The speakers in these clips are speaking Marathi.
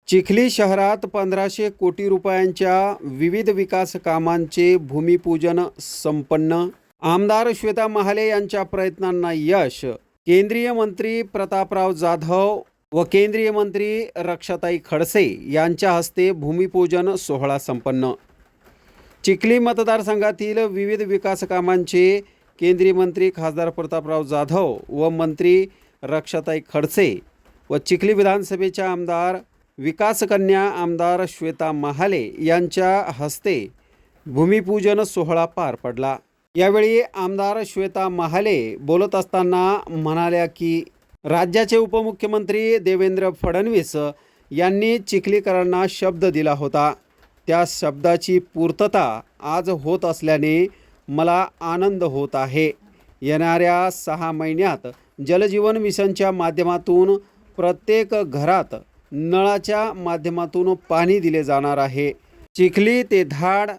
चिखली शहरात 1500 कोटी रुपयांच्या विविध विकास कामांचे भूमिपूजन संपन्न. आमदार श्वेता महाले यांच्या प्रयत्नांना यश. केंद्रीय मंत्री प्रतापराव जाधव व केंद्रीय मंत्री रक्षाताई खडसे यांच्या हस्ते भूमिपूजन सोहळा संपन्न. चिखली मतदारसंघातील विविध विकास कामांचे केंद्रीय मंत्री खासदार प्रतापराव जाधव व मंत्री रक्षाताई खडसे व चिखली विधानसभेच्या आमदार विकासकन्या आमदार श्वेता महाले यांच्या हस्ते भूमिपूजन सोहळा पार पडला. यावेळी आमदार श्वेता महाले बोलत असताना म्हणाल्या की राज्याचे उपमुख्यमंत्री देवेंद्र फडणवीस यांनी चिखलीकरांना शब्द दिला होता. त्या शब्दाची पूर्तता आज होत असल्याने मला आनंद होत आहे. येणाऱ्या 6 महिन्यात जलजीवन मिशनच्या माध्यमातून प्रत्येक घरात नळाच्या माध्यमातून पाणी दिले जाणार आहे. चिखली ते धाड,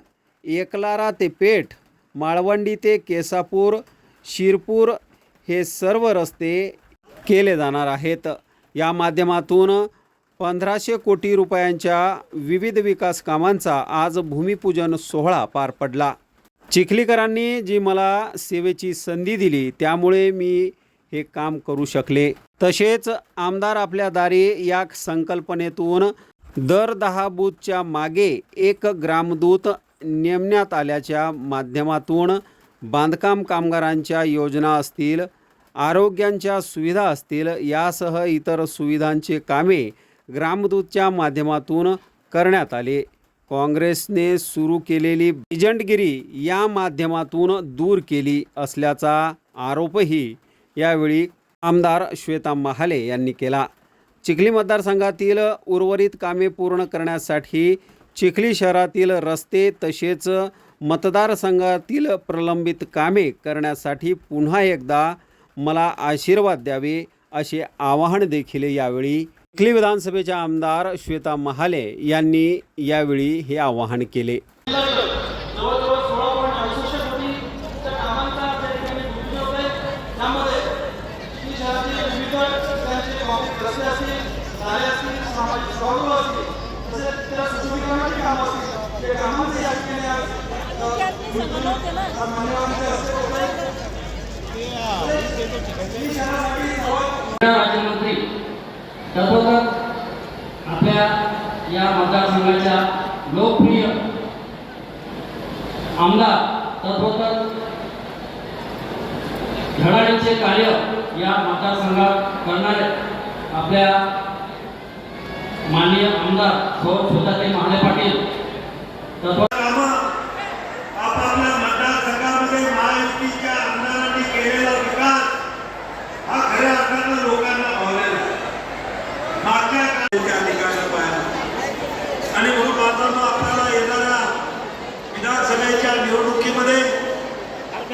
एकलारा ते पेठ, माळवंडी ते केसापूर, शिरपूर हे सर्व रस्ते केले जाणार आहेत. या माध्यमातून 1500 कोटी रुपयांच्या विविध विकास कामांचा आज भूमिपूजन सोहळा पार पडला. चिखलीकरांनी जी मला सेवेची संधी दिली त्यामुळे मी हे काम करू शकले. तसेच आमदार आपल्या दारी या संकल्पनेतून दर 10 बूथच्या मागे 1 ग्रामदूत नेमण्यात आल्याच्या माध्यमातून बांधकाम कामगारांच्या योजना असतील, आरोग्यांच्या सुविधा असतील यासह इतर सुविधांचे कामे ग्रामदूतच्या माध्यमातून करण्यात आले. काँग्रेसने सुरू केलेली एजंटगिरी या माध्यमातून दूर केली असल्याचा आरोपही यावेळी आमदार श्वेता महाले यांनी केला. चिखली मतदारसंघातील उर्वरित कामे पूर्ण करण्यासाठी चिखली शहरातील रस्ते तसेच मतदारसंघातील प्रलंबित कामे करण्यासाठी पुन्हा एकदा मला आशीर्वाद द्यावे असे आवाहन देखील यावेळी चिखली विधानसभेच्या आमदार श्वेता महाले यांनी यावेळी हे आवाहन केले. राज्यमंत्री तत्वतः आपल्या या मतदारसंघाच्या लोकप्रिय आमदार तत्वतः धडाडीचे कार्य या मतदारसंघात करणारे आपल्या माननीय आमदार श्वेताताई महाले पाटील आपापल्या मतदारसंघामध्ये महायुतीच्या आमदारांनी केलेला विकास हा खऱ्या अर्थानं लोकांना भावलेला आहे. मागच्या काळाच्या निकाला पाहिला आणि म्हणून बांधवांनो आपल्याला येणाऱ्या विधानसभेच्या निवडणुकीमध्ये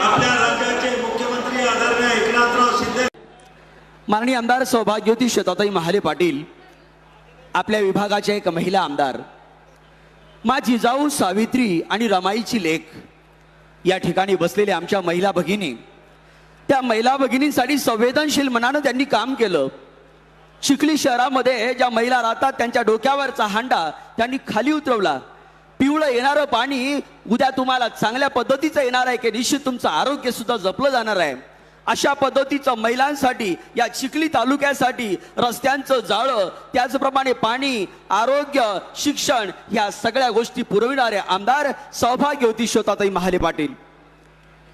आपल्या राज्याचे मुख्यमंत्री आदरणीय एकनाथराव शिंदे माननीय आमदार सौभाग्यवती श्वेताताई महाले पाटील आपल्या विभागाच्या एक महिला आमदार मा जिजाऊ सावित्री आणि रमाईची लेक या ठिकाणी बसलेले आमच्या महिला भगिनी, त्या महिला भगिनींसाठी संवेदनशील मनानं त्यांनी काम केलं. चिखली शहरामध्ये ज्या महिला राहतात त्यांच्या डोक्यावरचा हांडा त्यांनी खाली उतरवला. पिवळं येणारं पाणी उद्या तुम्हाला चांगल्या पद्धतीचं येणार आहे की निश्चित तुमचं आरोग्य सुद्धा जपलं जाणार आहे. अशा पद्धतीचं महिलांसाठी या चिखली तालुक्यासाठी रस्त्यांचं जाळं, त्याचप्रमाणे पाणी, आरोग्य, शिक्षण या सगळ्या गोष्टी पुरविणारे आमदार सौभाग्यवती श्वेताताई महाले पाटील.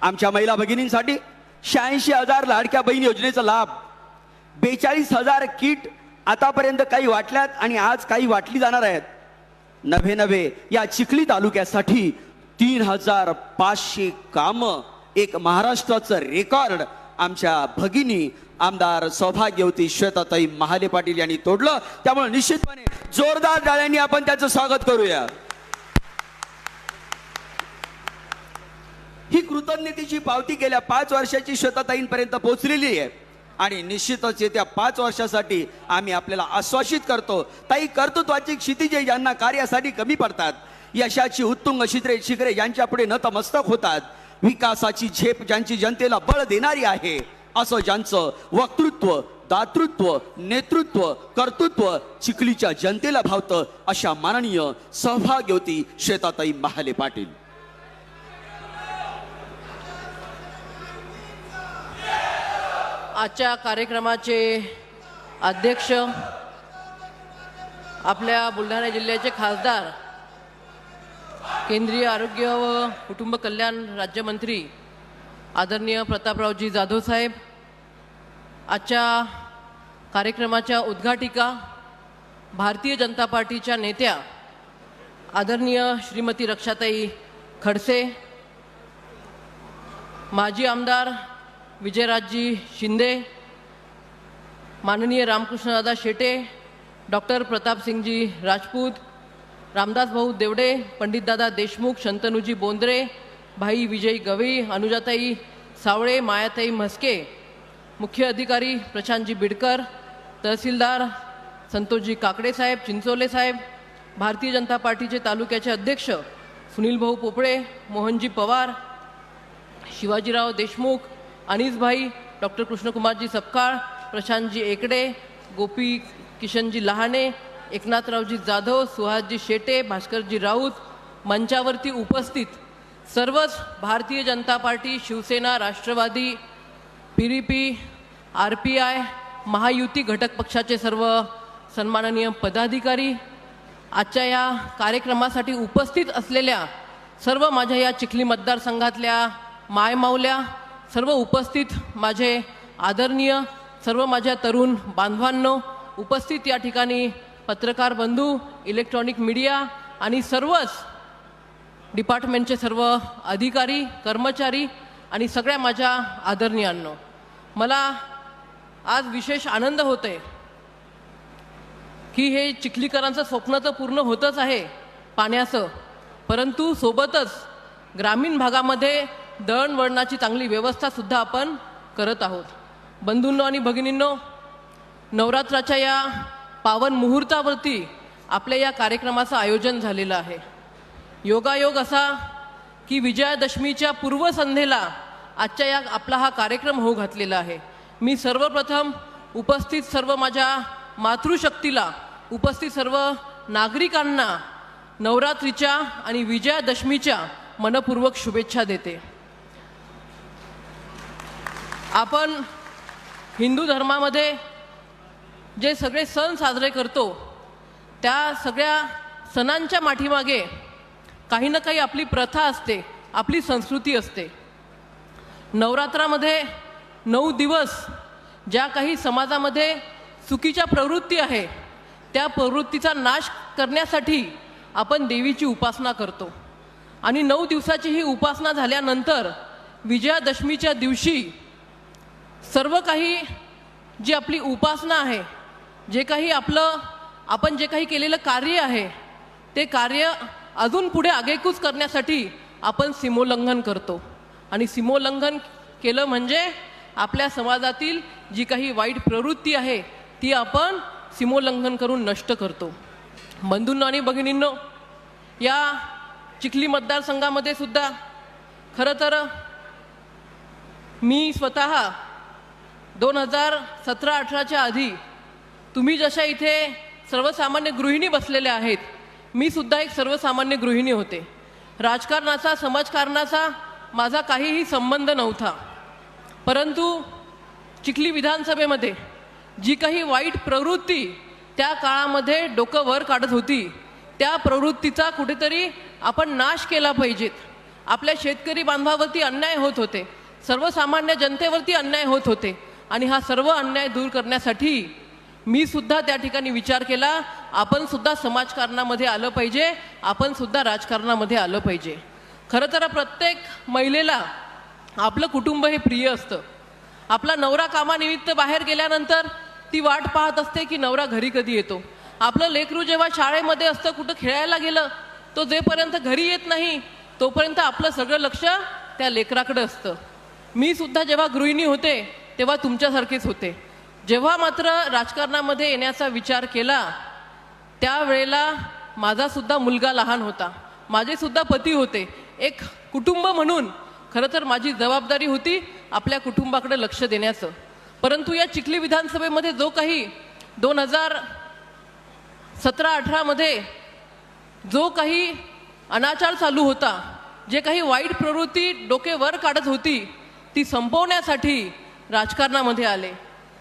आमच्या महिला भगिनींसाठी 86,000 लाडक्या बहीण योजनेचा लाभ, 42,000 किट आतापर्यंत काही वाटल्यात आणि आज काही वाटली जाणार आहेत. नव्हे या चिखली तालुक्यासाठी 3,500 कामं, एक महाराष्ट्राचं रेकॉर्ड आमच्या भगिनी आमदार सौभाग्यवती श्वेताताई महाले पाटील यांनी तोडलं. त्यामुळे निश्चितपणे जोरदार टाळ्यांनी आपण त्याचं स्वागत करूया. ही कृतज्ञतेची पावती गेल्या 5 वर्षाची श्वेताताईंपर्यंत पोहोचलेली आहे आणि निश्चितच येत्या 5 वर्षासाठी आम्ही आपल्याला आश्वासित करतो. ताई, कर्तृत्वाची क्षितिजे ज्यांना कार्यासाठी कमी पडतात, यशाची उत्तुंग शिखरे ज्यांच्या पुढे नतमस्तक होतात, विकासाची झेप ज्यांची जनतेला बळ देणारी आहे, असं ज्यांचं वक्तृत्व दातृत्व, नेतृत्व, कर्तृत्व चिखलीच्या जनतेला भावतं अशा माननीय सौभाग्यवती श्वेताताई महाले पाटील. आजच्या कार्यक्रमाचे अध्यक्ष आपल्या बुलढाणा जिल्ह्याचे खासदार, केंद्रीय आरोग्य व कुटुंब कल्याण राज्यमंत्री आदरणीय प्रतापरावजी जाधव साहेब, आजच्या कार्यक्रमाच्या उद्घाटिका भारतीय जनता पार्टीच्या नेत्या आदरणीय श्रीमती रक्षाताई खडसे, माजी आमदार विजयराजजी शिंदे, माननीय रामकृष्णदादा शेटे, डॉक्टर प्रतापसिंगजी राजपूत, रामदास भाऊ देवडे, पंडितदादा देशमुख, शंतनूजी बोंद्रे, भाई विजय गवई, अनुजाताई सावळे, मायाताई म्हस्के, मुख्य अधिकारी प्रशांतजी बिडकर, तहसीलदार संतोषजी काकडे साहेब, चिंचोले साहेब, भारतीय जनता पार्टीचे तालुक्याचे अध्यक्ष सुनील भाऊ पोपळे, मोहनजी पवार, शिवाजीराव देशमुख, अनिसभाई, डॉक्टर कृष्णकुमारजी सपकाळ, प्रशांतजी एकडे, गोपी किशनजी लहाने, एकनाथरावजी जाधव, सुहासजी शेटे, भास्करजी राऊत, मंचावरती उपस्थित सर्वच Bharatiya Janata party, Shivsena, Rashtrawadi, PDP, RPI, Mahayuti घटक पक्षाचे सर्व सन्माननीय पदाधिकारी, आजच्या या कार्यक्रमासाठी उपस्थित असलेल्या सर्व माझ्या या चिखली मतदारसंघातल्या मायमाऊल्या, सर्व उपस्थित माझे आदरणीय सर्व माझ्या तरुण बांधवांनो, उपस्थित या ठिकाणी पत्रकार बंधू, इलेक्ट्रॉनिक मीडिया आणि सर्वच डिपार्टमेंटचे सर्व अधिकारी, कर्मचारी आणि सगळ्या माझ्या आदरणीयांनो, मला आज विशेष आनंद होतोय की हे चिखलीकरांचं स्वप्न तर पूर्ण होतच आहे पाण्याचं, परंतु सोबतच ग्रामीण भागामध्ये दळणवळणाची चांगली व्यवस्थासुद्धा आपण करत आहोत. बंधूंनो आणि भगिनींनो, नवरात्राच्या या पावन मुहूर्तावरती आपल्या या कार्यक्रमाचं आयोजन झालेलं आहे. योगायोग असा की विजयादशमीच्या पूर्वसंध्येला आजच्या या आपला हा कार्यक्रम होऊ घातलेला आहे. मी सर्वप्रथम उपस्थित सर्व माझ्या मातृशक्तीला, उपस्थित सर्व नागरिकांना नवरात्रीच्या आणि विजयादशमीच्या मनपूर्वक शुभेच्छा देते. आपण हिंदू धर्मामध्ये जे सगळे सण साजरे करतो त्या सगळ्या सणांच्या पाठीमागे काही ना काही आपली प्रथा असते, आपली संस्कृती असते. नवरात्रामध्ये 9 दिवस ज्या काही समाजामध्ये चुकीच्या प्रवृत्ती आहे त्या प्रवृत्तीचा नाश करण्यासाठी आपण देवीची उपासना करतो आणि 9 दिवसाची ही उपासना झाल्यानंतर विजयादशमीच्या दिवशी सर्व काही जी आपली उपासना आहे, जे काही आपण जे काही केलेलं कार्य आहे ते कार्य अजून पुढे आगेकूच करण्यासाठी आपण सीमोल्लंघन करतो आणि सीमोल्लंघन केलं म्हणजे आपल्या समाजातील जी काही वाईट प्रवृत्ती आहे ती आपण सीमोल्लंघन करून नष्ट करतो. बंधूंनो आणि भगिनींनो, या चिखली मतदारसंघामध्ये सुद्धा खरं तर मी स्वतः 2017-18च्या आधी तुम्ही जशा इथे सर्वसामान्य गृहिणी बसलेल्या आहेत, मी सुद्धा एक सर्वसामान्य गृहिणी होते. राजकारणाचा, समाजकारणाचा माझा काहीही संबंध नव्हता, परंतु चिखली विधानसभेमध्ये जी काही वाईट प्रवृत्ती त्या काळामध्ये डोकं वर काढत होती त्या प्रवृत्तीचा कुठेतरी आपण नाश केला पाहिजेत. आपल्या शेतकरी बांधवावरती अन्याय होत होते, सर्वसामान्य जनतेवरती अन्याय होत होते आणि हा सर्व अन्याय दूर करण्यासाठी मी सुद्धा त्या ठिकाणी विचार केला, आपण सुद्धा समाजकारणामध्ये आलं पाहिजे, आपण सुद्धा राजकारणामध्ये आलं पाहिजे. खरं तर प्रत्येक महिलेला आपलं कुटुंब हे प्रिय असतं. आपला नवरा कामानिमित्त बाहेर गेल्यानंतर ती वाट पाहत असते की नवरा घरी कधी येतो. आपलं लेकरू जेव्हा शाळेमध्ये असतं, कुठं खेळायला गेलं, तो जेपर्यंत घरी येत नाही तोपर्यंत आपलं सगळं लक्ष त्या लेकराकडे असतं. मी सुद्धा जेव्हा गृहिणी होते तेव्हा तुमच्यासारखेच होते. जेव्हा मात्र राजकारणामध्ये येण्याचा विचार केला त्यावेळेला माझा सुद्धा मुलगा लहान होता, माझे सुद्धा पती होते. एक कुटुंब म्हणून खरं तर माझी जबाबदारी होती आपल्या कुटुंबाकडे लक्ष देण्याचं. परंतु या चिखली विधानसभेमध्ये जो काही 2017-18 मध्ये जो काही अनाचार चालू होता, जे काही वाईट प्रवृत्ती डोके वर काढत होती, ती संपवण्यासाठी राजकारणामध्ये आले.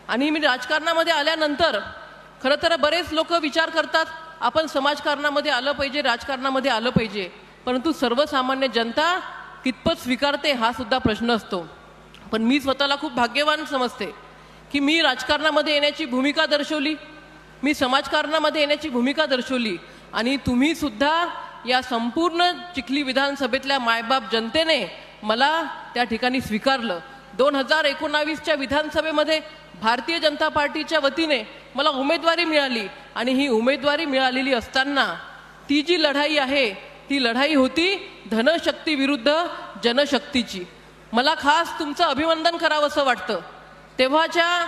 आणि मी राजकारणामध्ये आल्यानंतर खरं तर बरेच लोक विचार करतात आपण समाजकारणामध्ये आलं पाहिजे, राजकारणामध्ये आलं पाहिजे, परंतु सर्वसामान्य जनता कितपत स्वीकारते हा सुद्धा प्रश्न असतो. पण मी स्वतःला खूप भाग्यवान समजते की मी राजकारणामध्ये येण्याची भूमिका दर्शवली, मी समाजकारणामध्ये येण्याची भूमिका दर्शवली आणि तुम्ही सुद्धा या संपूर्ण चिखली विधानसभेतल्या मायबाप जनतेने मला त्या ठिकाणी स्वीकारलं. 2019च्या विधानसभेमध्ये भारतीय जनता पार्टीच्या वतीने मला उमेदवारी मिळाली आणि ही उमेदवारी मिळालेली असताना ती जी लढाई आहे ती लढाई होती धनशक्ती विरुद्ध जनशक्तीची. मला खास तुमचं अभिनंदन करावंसं वाटतं. तेव्हाच्या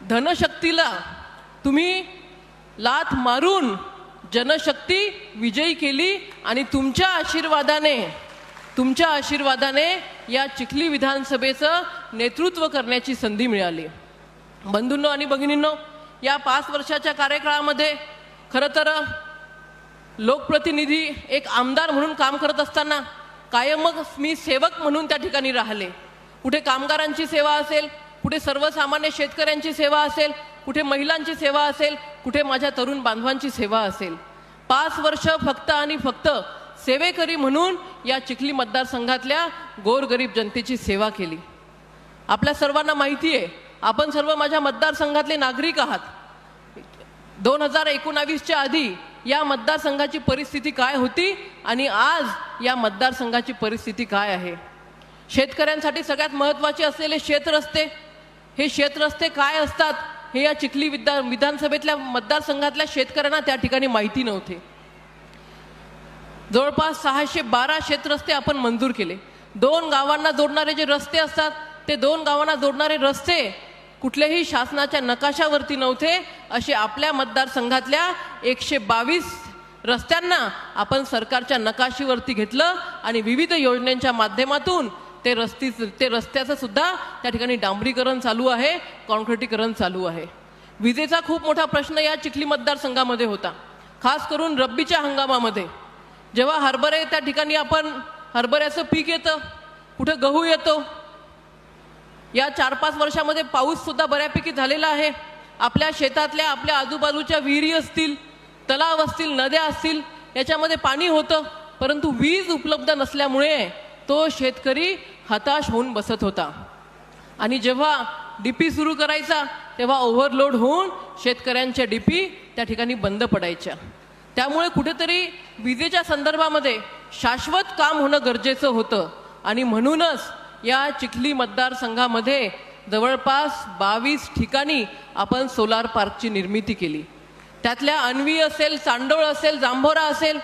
धनशक्तीला तुम्ही लाथ मारून जनशक्ती विजयी केली आणि तुमच्या आशीर्वादाने या चिखली विधानसभेचं नेतृत्व करण्याची संधी मिळाली. बंधूंनो आणि भगिनींनो, या 5 वर्षाच्या कार्यकाळामध्ये खरं तर लोकप्रतिनिधी एक आमदार म्हणून काम करत असताना कायमच मी सेवक म्हणून त्या ठिकाणी राहिले. कुठे कामगारांची सेवा असेल, कुठे सर्वसामान्य शेतकऱ्यांची सेवा असेल, कुठे महिलांची सेवा असेल, कुठे माझ्या तरुण बांधवांची सेवा असेल. 5 वर्ष फक्त आणि फक्त सेवेकरी म्हणून या चिखली मतदारसंघातल्या गोरगरीब जनतेची सेवा केली. आपल्या सर्वांना माहिती आहे, आपण सर्व माझ्या मतदारसंघातले नागरिक आहात. 2019च्या आधी या मतदारसंघाची परिस्थिती काय होती आणि आज या मतदारसंघाची परिस्थिती काय आहे. शेतकऱ्यांसाठी सगळ्यात महत्त्वाचे असलेले शेतरस्ते, हे शेतरस्ते काय असतात हे या चिखली विधानसभेतल्या मतदारसंघातल्या शेतकऱ्यांना त्या ठिकाणी माहिती नव्हते. जवळपास 612 शेतरस्ते आपण मंजूर केले. 2 गावांना जोडणारे जे रस्ते असतात ते 2 गावांना जोडणारे रस्ते कुठल्याही शासनाच्या नकाशावरती नव्हते. असे आपल्या मतदारसंघातल्या 122 रस्त्यांना आपण सरकारच्या नकाशीवरती घेतलं आणि विविध योजनांच्या माध्यमातून ते रस्त्याचं सुद्धा त्या ठिकाणी डांबरीकरण चालू आहे, कॉन्क्रिटीकरण चालू आहे. विजेचा खूप मोठा प्रश्न या चिखली मतदारसंघामध्ये होता, खास करून रब्बीच्या हंगामामध्ये. जेव्हा हरभरे त्या ठिकाणी आपण हरभऱ्याचं पीक येतं, कुठं गहू येतो. या 4-5 वर्षामध्ये पाऊस सुद्धा बऱ्यापैकी झालेला आहे. आपल्या शेतातल्या, आपल्या आजूबाजूच्या विहिरी असतील, तलाव असतील, नद्या असतील, याच्यामध्ये पाणी होतं, परंतु वीज उपलब्ध नसल्यामुळे तो शेतकरी हताश होऊन बसत होता. आणि जेव्हा डीपी सुरू करायचा तेव्हा ओव्हरलोड होऊन शेतकऱ्यांच्या डीपी त्या ठिकाणी बंद पडायच्या. त्यामुळे कुठेतरी विजेच्या संदर्भामध्ये शाश्वत काम होणं गरजेचं होतं आणि म्हणूनच या चिखली मतदारसंघामध्ये जवळपास 22 ठिकाणी आपण सोलार पार्कची निर्मिती केली. त्यातल्या अन्वी असेल, चांडोळ असेल, जांभोरा असेल,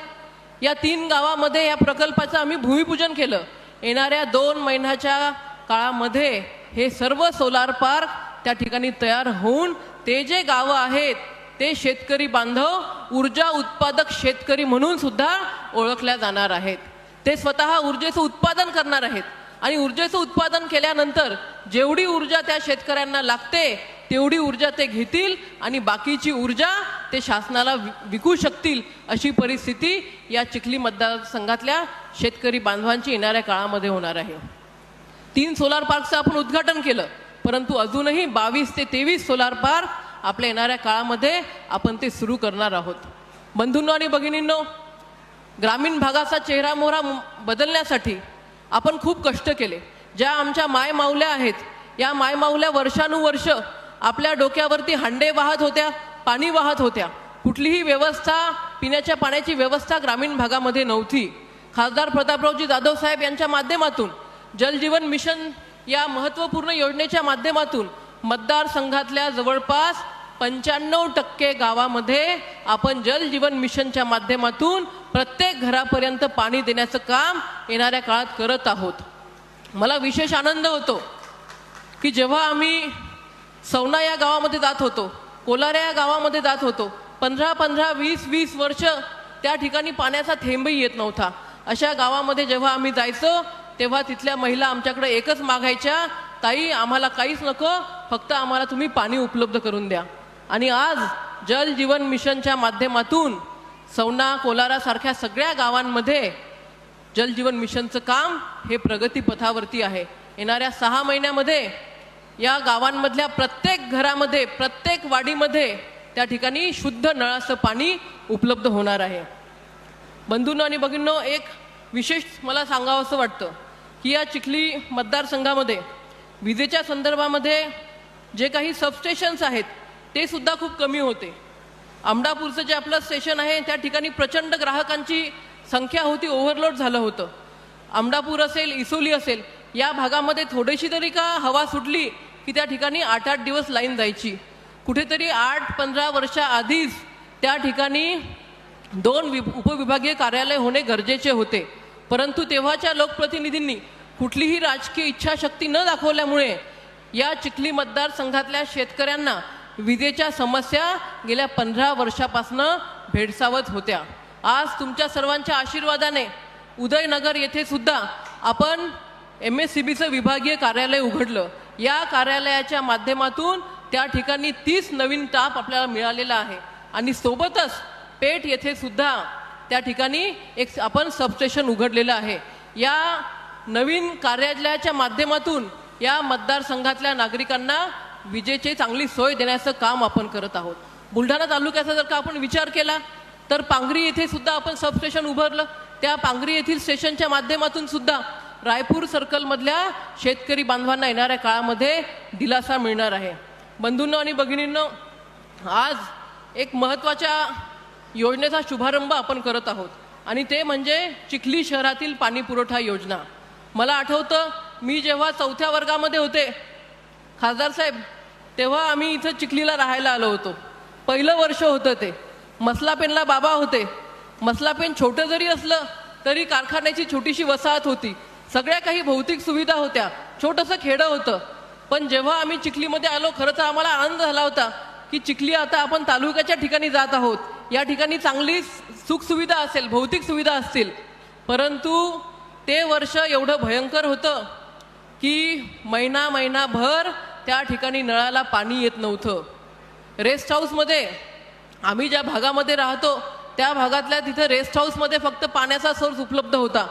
या 3 गावामध्ये या प्रकल्पाचं आम्ही भूमिपूजन केलं. येणाऱ्या 2 महिन्याच्या काळामध्ये हे सर्व सोलार पार्क त्या ठिकाणी तयार होऊन ते जे गावं आहेत ते शेतकरी बांधव ऊर्जा उत्पादक शेतकरी म्हणून सुद्धा ओळखल्या जाणार आहेत. ते स्वतः ऊर्जेचं उत्पादन करणार आहेत आणि ऊर्जेचं उत्पादन केल्यानंतर जेवढी ऊर्जा त्या शेतकऱ्यांना लागते तेवढी ऊर्जा ते घेतील आणि बाकीची ऊर्जा ते शासनाला विकू शकतील. अशी परिस्थिती या चिखली मतदारसंघातल्या शेतकरी बांधवांची येणाऱ्या काळामध्ये होणार आहे. 3 सोलार पार्कचं आपण उद्घाटन केलं, परंतु अजूनही 22 ते 23 सोलार पार्क आपल्या येणाऱ्या काळामध्ये आपण ते सुरू करणार आहोत. बंधूंनो आणि भगिनींनो, ग्रामीण भागाचा चेहरामोहरा बदलण्यासाठी आपण खूप कष्ट केले. ज्या आमच्या मायमाऊल्या आहेत, या मायमाऊल्या वर्षानुवर्ष आपल्या डोक्यावरती हांडे वाहत होत्या, पाणी वाहत होत्या. कुठलीही व्यवस्था, पिण्याच्या पाण्याची व्यवस्था ग्रामीण भागामध्ये नव्हती. खासदार प्रतापरावजी जाधव साहेब यांच्या माध्यमातून जलजीवन मिशन या महत्त्वपूर्ण योजनेच्या माध्यमातून मतदारसंघातल्या जवळपास 95% गावामध्ये आपण जलजीवन मिशनच्या माध्यमातून प्रत्येक घरापर्यंत पाणी देण्याचं काम येणाऱ्या काळात करत आहोत. मला विशेष आनंद होतो की जेव्हा आम्ही सवना या गावामध्ये जात होतो, कोलाऱ्या या गावामध्ये जात होतो, 15-15, 20-20 वर्ष त्या ठिकाणी पाण्याचा थेंबही येत नव्हता. अशा गावामध्ये जेव्हा आम्ही जायचो तेव्हा तिथल्या महिला आमच्याकडे एकच मागायच्या ताई आम्हाला काहीच नको, फक्त आम्हाला तुम्ही पाणी उपलब्ध करून द्या. आणि आज जल जीवन मिशनच्या माध्यमातून सौना कोलारा सारख्या सगळ्या गावांमध्ये जल जीवन मिशनचं काम हे प्रगतीपथावरती आहे. येणाऱ्या 6 महिन्यामध्ये या गावांमधल्या प्रत्येक घरामध्ये, प्रत्येक वाडीमध्ये त्या ठिकाणी शुद्ध नळाचं पाणी उपलब्ध होणार आहे. बंधूंनो आणि भगिनींनो, एक विशेष मला सांगावंसं वाटतं की या चिखली मतदारसंघामध्ये विजेच्या संदर्भामध्ये जे काही सबस्टेशन्स आहेत ते सुद्धा खूप कमी होते. आमडापूरचं जे आपलं स्टेशन आहे त्या ठिकाणी प्रचंड ग्राहकांची संख्या होती, ओव्हरलोड झालं होतं. आमडापूर असेल, इसोली असेल, या भागामध्ये थोडीशी तरी का हवा सुटली की त्या ठिकाणी 8-8 दिवस लाईन जायची. कुठेतरी 8-15 वर्षाआधीच त्या ठिकाणी 2 उपविभागीय कार्यालय होणे गरजेचे होते. परंतु तेव्हाच्या लोकप्रतिनिधींनी कुठलीही राजकीय इच्छाशक्ती न दाखवल्यामुळे या चिखली मतदारसंघातल्या शेतकऱ्यांना विजेच्या समस्या गेल्या 15 वर्षापासून भेडसावत होत्या. आज तुमच्या सर्वांच्या आशीर्वादाने उदयनगर येथे सुद्धा आपण MSCBचं विभागीय कार्यालय उघडलं. या कार्यालयाच्या माध्यमातून त्या ठिकाणी 30 नवीन टाप आपल्याला मिळालेला आहे. आणि सोबतच पेठ येथे सुद्धा त्या ठिकाणी एक आपण सबस्टेशन उघडलेलं आहे. या नवीन कार्यालयाच्या माध्यमातून या मतदारसंघातल्या नागरिकांना विजेची चांगली सोय देण्याचं काम आपण करत आहोत. बुलढाणा तालुक्याचा जर का आपण विचार केला तर पांगरी येथे सुद्धा आपण सबस्टेशन उभारलं. त्या पांगरी येथील स्टेशनच्या माध्यमातून सुद्धा रायपूर सर्कलमधल्या शेतकरी बांधवांना येणाऱ्या काळामध्ये दिलासा मिळणार आहे. बंधूंनो आणि भगिनींनो, आज एक महत्त्वाच्या योजनेचा शुभारंभ आपण करत आहोत आणि ते म्हणजे चिखली शहरातील पाणी पुरवठा योजना. मला आठवतं, मी जेव्हा 4थ्या वर्गामध्ये होते खासदार साहेब, तेव्हा आम्ही इथं चिखलीला राहायला आलो होतो. पहिलं वर्ष होतं ते. मसलापेनला बाबा होते. मसलापेन छोटं जरी असलं तरी कारखान्याची छोटीशी वसाहत होती. सगळ्या काही भौतिक सुविधा होत्या. छोटंसं खेडं होतं. पण जेव्हा आम्ही चिखलीमध्ये आलो, खरं तर आम्हाला आनंद झाला होता की चिखली आता आपण तालुक्याच्या ठिकाणी जात आहोत. या ठिकाणी चांगली सुखसुविधा असेल, भौतिक सुविधा असतील. परंतु ते वर्ष एवढं भयंकर होतं की महिनाभर त्या ठिकाणी नळाला पाणी येत नव्हतं. रेस्ट हाऊसमध्ये आम्ही ज्या भागामध्ये राहतो त्या भागातल्या तिथं रेस्ट हाऊसमध्ये फक्त पाण्याचा सोर्स उपलब्ध होता.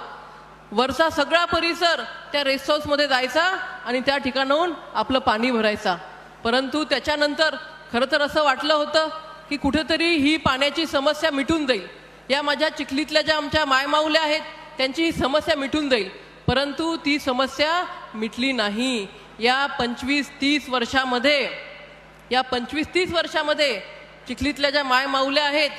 वरचा सगळा परिसर त्या रेस्ट हाऊसमध्ये जायचा आणि त्या ठिकाणाहून आपलं पाणी भरायचा. परंतु त्याच्यानंतर खरं तर असं वाटलं होतं की कुठेतरी ही पाण्याची समस्या मिटून जाईल. या माझ्या चिखलीतल्या ज्या आमच्या मायमाऊल्या आहेत त्यांची ही समस्या मिटून जाईल. परंतु ती समस्या मिटली नाही. या 25-30 वर्षामध्ये चिखलीतल्या ज्या मायमाऊल्या आहेत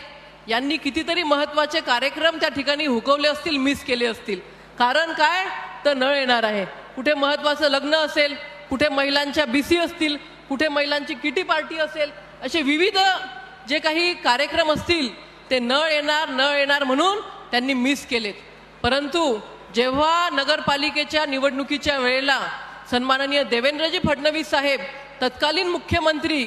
यांनी कितीतरी महत्त्वाचे कार्यक्रम त्या ठिकाणी हुकवले असतील, मिस केले असतील. कारण काय, तर नळ येणार आहे. कुठे महत्त्वाचं लग्न असेल, कुठे महिलांच्या BC असतील, कुठे महिलांची किटी पार्टी असेल, असे विविध जे काही कार्यक्रम असतील ते नळ येणार म्हणून त्यांनी मिस केलेत. परंतु जेव्हा नगरपालिकेच्या निवडणुकीच्या वेळेला सन्माननीय देवेंद्रजी फडणवीस साहेब तत्कालीन मुख्यमंत्री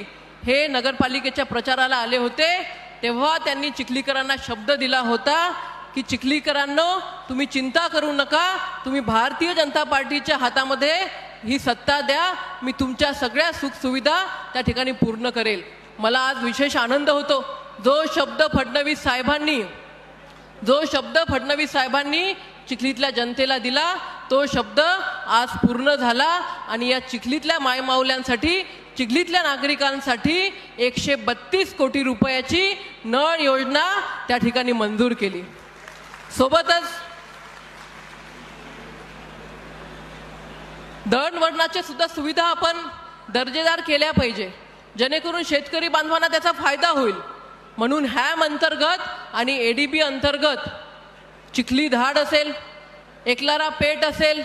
हे नगरपालिकेच्या प्रचाराला आले होते, तेव्हा त्यांनी चिखलीकरांना शब्द दिला होता की चिखलीकरांनो, तुम्ही चिंता करू नका, तुम्ही भारतीय जनता पार्टीच्या हातामध्ये ही सत्ता द्या, मी तुमच्या सगळ्या सुखसुविधा त्या ठिकाणी पूर्ण करेल. मला आज विशेष आनंद होतो. जो शब्द फडणवीस साहेबांनी चिखलीतल्या जनतेला दिला तो शब्द आज पूर्ण झाला आणि या चिखलीतल्या मायमाऊल्यांसाठी, चिखलीतल्या नागरिकांसाठी 132 कोटी रुपयाची नळ योजना त्या ठिकाणी मंजूर केली. सोबतच दळणवळणाची सुद्धा सुविधा आपण दर्जेदार केल्या पाहिजे, जेणेकरून शेतकरी बांधवांना त्याचा फायदा होईल. म्हणून हॅम अंतर्गत आणि ADB अंतर्गत चिखली धाड असेल, एकलारा पेठ असेल,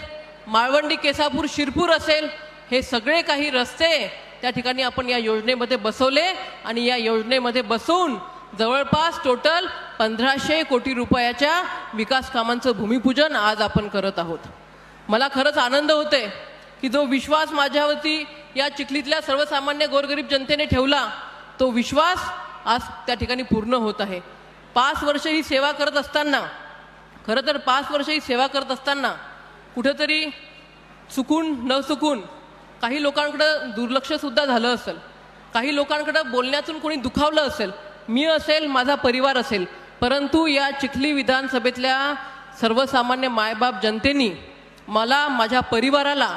माळवंडी केसापूर शिरपूर असेल, हे सगळे काही रस्ते त्या ठिकाणी आपण या योजनेमध्ये बसवले आणि या योजनेमध्ये बसवून जवळपास टोटल 1500 कोटी रुपयाच्या विकास कामांचं भूमिपूजन आज आपण करत आहोत. मला खरंच आनंद होते की जो विश्वास माझ्यावरती या चिखलीतल्या सर्वसामान्य गोरगरीब जनतेने ठेवला तो विश्वास आज त्या ठिकाणी पूर्ण होत आहे. 5 वर्ष ही सेवा करत असताना, खरं तर 5 वर्ष ही सेवा करत असताना कुठेतरी चुकून न चुकून काही लोकांकडं दुर्लक्षसुद्धा झालं असेल, काही लोकांकडं बोलण्यातून कोणी दुखावलं असेल, मी असेल, माझा परिवार असेल, परंतु या चिखली विधानसभेतल्या सर्वसामान्य मायबाप जनतेनी मला, माझ्या परिवाराला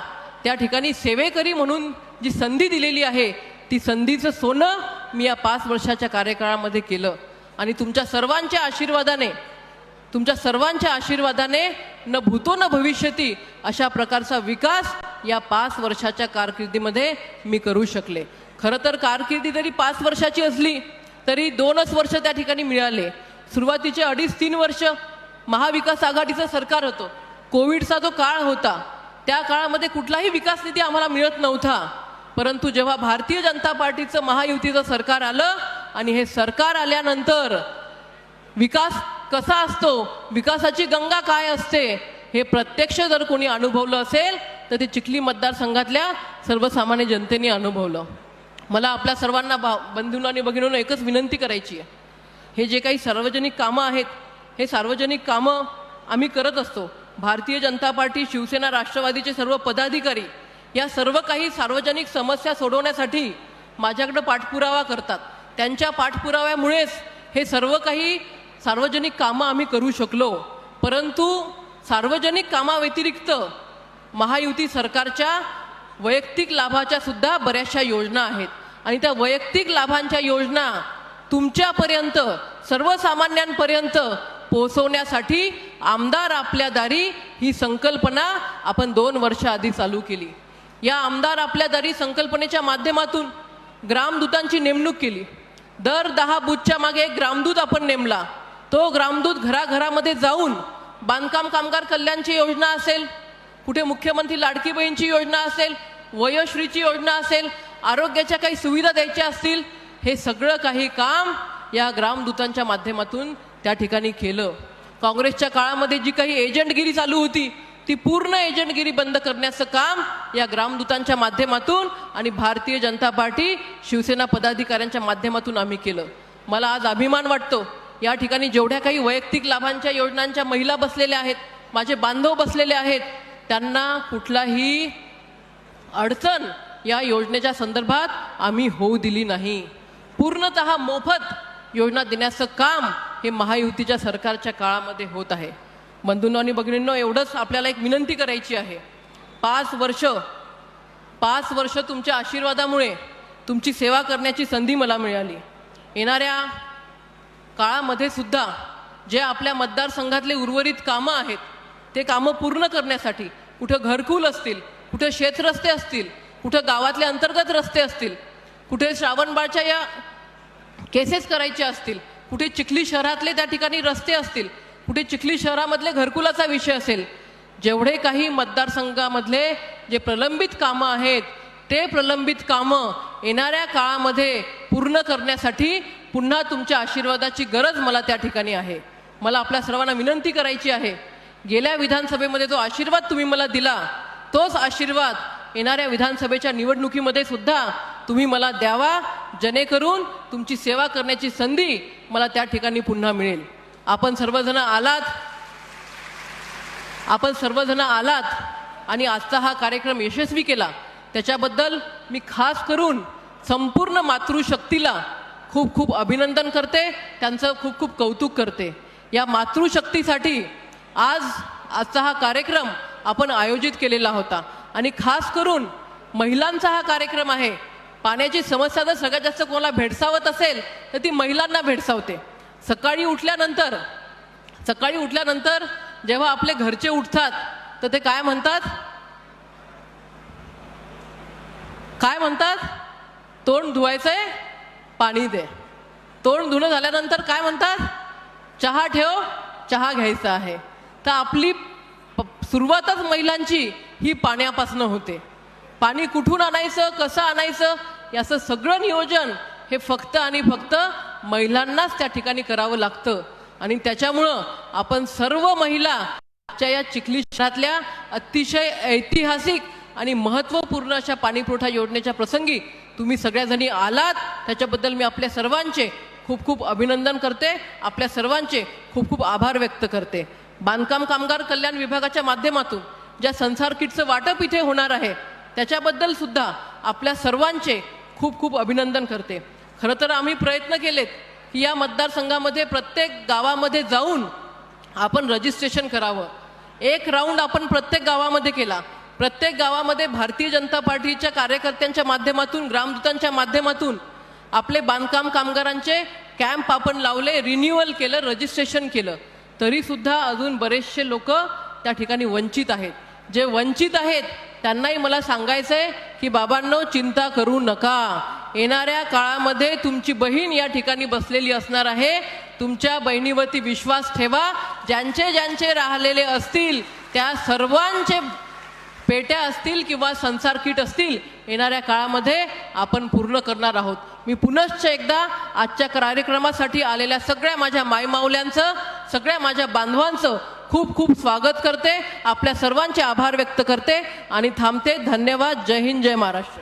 त्या ठिकाणी सेवेकरी म्हणून जी संधी दिलेली आहे, ती संधीचं सोनं मी या 5 वर्षाच्या कार्यकाळामध्ये केलं. आणि तुमच्या सर्वांच्या आशीर्वादाने न भूतो न भविष्यती अशा प्रकारचा विकास या 5 वर्षाच्या कारकिर्दीमध्ये मी करू शकले. खरं तर कारकिर्दी जरी 5 वर्षाची असली तरी 2च वर्ष त्या ठिकाणी मिळाले. सुरुवातीचे 2.5-3 वर्ष महाविकास आघाडीचं सरकार होतं, कोविडचा जो काळ होता, त्या काळामध्ये कुठलाही विकास निधी आम्हाला मिळत नव्हता. परंतु जेव्हा भारतीय जनता पार्टीचं महायुतीचं सरकार आलं आणि हे सरकार आल्यानंतर विकास कसा असतो, विकासाची गंगा काय असते, हे प्रत्यक्ष जर कोणी अनुभवलं असेल तर ते चिखली मतदारसंघातल्या सर्वसामान्य जनतेने अनुभवलं. मला आपल्या सर्वांना बंधूंनो आणि भगिनींनो एकच विनंती करायची आहे. हे जे काही सार्वजनिक कामं आहेत, हे सार्वजनिक कामं आम्ही करत असतो. भारतीय जनता पार्टी, शिवसेना, राष्ट्रवादीचे सर्व पदाधिकारी या सर्व काही सार्वजनिक समस्या सोडवण्यासाठी माझ्याकडे पाठपुरावा करतात. त्यांच्या पाठपुराव्यामुळेच हे सर्व काही सार्वजनिक कामं आम्ही करू शकलो. परंतु सार्वजनिक कामाव्यतिरिक्त महायुती सरकारच्या वैयक्तिक लाभाच्या सुद्धा बऱ्याचशा योजना आहेत आणि त्या वैयक्तिक लाभांच्या योजना तुमच्यापर्यंत, सर्वसामान्यांपर्यंत पोहोचवण्यासाठी आमदार आपल्या दारी ही संकल्पना आपण 2 वर्ष आधी चालू केली. या आमदार आपल्या दारी संकल्पनेच्या माध्यमातून ग्रामदूतांची नेमणूक केली. दर 10 बूथच्या मागे एक ग्रामदूत आपण नेमला. तो ग्रामदूत घराघरामध्ये जाऊन बांधकाम कामगार कल्याणची योजना असेल, कुठे मुख्यमंत्री लाडकी बहीणची योजना असेल, वयोश्रीची योजना असेल, आरोग्याच्या काही सुविधा द्यायच्या असतील, हे सगळं काही काम या ग्रामदूतांच्या माध्यमातून त्या ठिकाणी केलं. काँग्रेसच्या काळामध्ये जी काही एजंटगिरी चालू होती, ती पूर्ण एजंटगिरी बंद करण्याचं काम या ग्रामदूतांच्या माध्यमातून आणि भारतीय जनता पार्टी, शिवसेना पदाधिकाऱ्यांच्या माध्यमातून आम्ही केलं. मला आज अभिमान वाटतो, या ठिकाणी जेवढ्या काही वैयक्तिक लाभांच्या योजनांच्या महिला बसलेल्या आहेत, माझे बांधव बसलेले आहेत, त्यांना कुठलाही अडचण या योजनेच्या संदर्भात आम्ही होऊ दिली नाही. पूर्णतः मोफत योजना देण्याचं काम हे महायुतीच्या सरकारच्या काळामध्ये होत आहे. बंधूंनो आणि भगिनींनो, एवढंच आपल्याला एक विनंती करायची आहे. 5 वर्ष तुमच्या आशीर्वादामुळे तुमची सेवा करण्याची संधी मला मिळाली. येणाऱ्या काळामध्ये सुद्धा जे आपल्या मतदारसंघातले उर्वरित कामं आहेत, ते कामं पूर्ण करण्यासाठी कुठं घरकुल असतील, कुठे शेतरस्ते असतील, कुठं गावातले अंतर्गत रस्ते असतील, कुठे श्रावणबाळच्या या केसेस करायच्या असतील, कुठे चिखली शहरातले त्या ठिकाणी रस्ते असतील, कुठे चिखली शहरामधले घरकुलाचा विषय असेल, जेवढे काही मतदारसंघामधले जे प्रलंबित कामं आहेत, ते प्रलंबित कामं येणाऱ्या काळामध्ये पूर्ण करण्यासाठी पुन्हा तुमच्या आशीर्वादाची गरज मला त्या ठिकाणी आहे. मला आपल्या सर्वांना विनंती करायची आहे, गेल्या विधानसभेमध्ये जो आशीर्वाद तुम्ही मला दिला, तोच आशीर्वाद येणाऱ्या विधानसभेच्या निवडणुकीमध्ये सुद्धा तुम्ही मला द्यावा, जेणेकरून तुमची सेवा करण्याची संधी मला त्या ठिकाणी पुन्हा मिळेल. आपण सर्वजण आलात आणि आजचा हा कार्यक्रम यशस्वी केला, त्याच्याबद्दल मी खास करून संपूर्ण मातृशक्तीला खूप खूप अभिनंदन करते, त्यांचं खूप खूप कौतुक करते. या मातृशक्तीसाठी आजचा हा कार्यक्रम आपण आयोजित केलेला होता आणि खास करून महिलांचा हा कार्यक्रम आहे. पाण्याची समस्या जर सगळ्यात जास्त कोणाला भेडसावत असेल तर ती महिलांना भेडसावते. सकाळी उठल्यानंतर जेव्हा आपले घरचे उठतात तर ते काय म्हणतात? तोंड धुवायचंय, पाणी दे. तोंड धुणं झाल्यानंतर काय म्हणतात? चहा ठेव, चहा घ्यायचा आहे. तर आपली सुरुवातच महिलांची ही पाण्यापासून होते. पाणी कुठून आणायचं, कसं आणायचं, याचं सगळं नियोजन हे फक्त आणि फक्त महिलांनाच त्या ठिकाणी करावं लागतं. आणि त्याच्यामुळं आपण सर्व महिला या चिखली शहरातल्या अतिशय ऐतिहासिक आणि महत्त्वपूर्ण अशा पाणीपुरवठा योजनेच्या प्रसंगी तुम्ही सगळ्याजणी आलात, त्याच्याबद्दल मी आपल्या सर्वांचे खूप खूप अभिनंदन करते, आपल्या सर्वांचे खूप खूप आभार व्यक्त करते. बांधकाम कामगार कल्याण विभागाच्या माध्यमातून ज्या संसार किटचं वाटप इथे होणार आहे, त्याच्याबद्दल सुद्धा आपल्या सर्वांचे खूप खूप अभिनंदन करते. खरं तर आम्ही प्रयत्न केलेत की या मतदारसंघामध्ये प्रत्येक गावामध्ये जाऊन आपण रजिस्ट्रेशन करावं. एक राऊंड आपण प्रत्येक गावामध्ये केला. प्रत्येक गावामध्ये भारतीय जनता पार्टीच्या कार्यकर्त्यांच्या माध्यमातून, ग्रामदूतांच्या माध्यमातून आपले बांधकाम कामगारांचे कॅम्प आपण लावले, रिन्युअल केलं, रजिस्ट्रेशन केलं. तरीसुद्धा अजून बरेचसे लोक त्या ठिकाणी वंचित आहेत. जे वंचित आहेत त्यांनाही मला सांगायचं आहे की बाबांनो, चिंता करू नका. येणाऱ्या काळामध्ये तुमची बहीण या ठिकाणी बसलेली असणार आहे. तुमच्या बहिणीवरती विश्वास ठेवा. ज्यांचे ज्यांचे राहिलेले असतील त्या सर्वांचे पेट्या असतील किंवा संसार किट असतील, येणाऱ्या काळामध्ये आपण पूर्ण करणार आहोत. मी पुनश्च एकदा आजच्या कार्यक्रमासाठी आलेल्या सगळ्या माझ्या मायमाऊल्यांचं, सगळ्या माझ्या बांधवांचं खूप खूप स्वागत करते. आपल्या सर्वांचे आभार व्यक्त करते आणि थांबते. धन्यवाद. जय हिंद, जय महाराष्ट्र.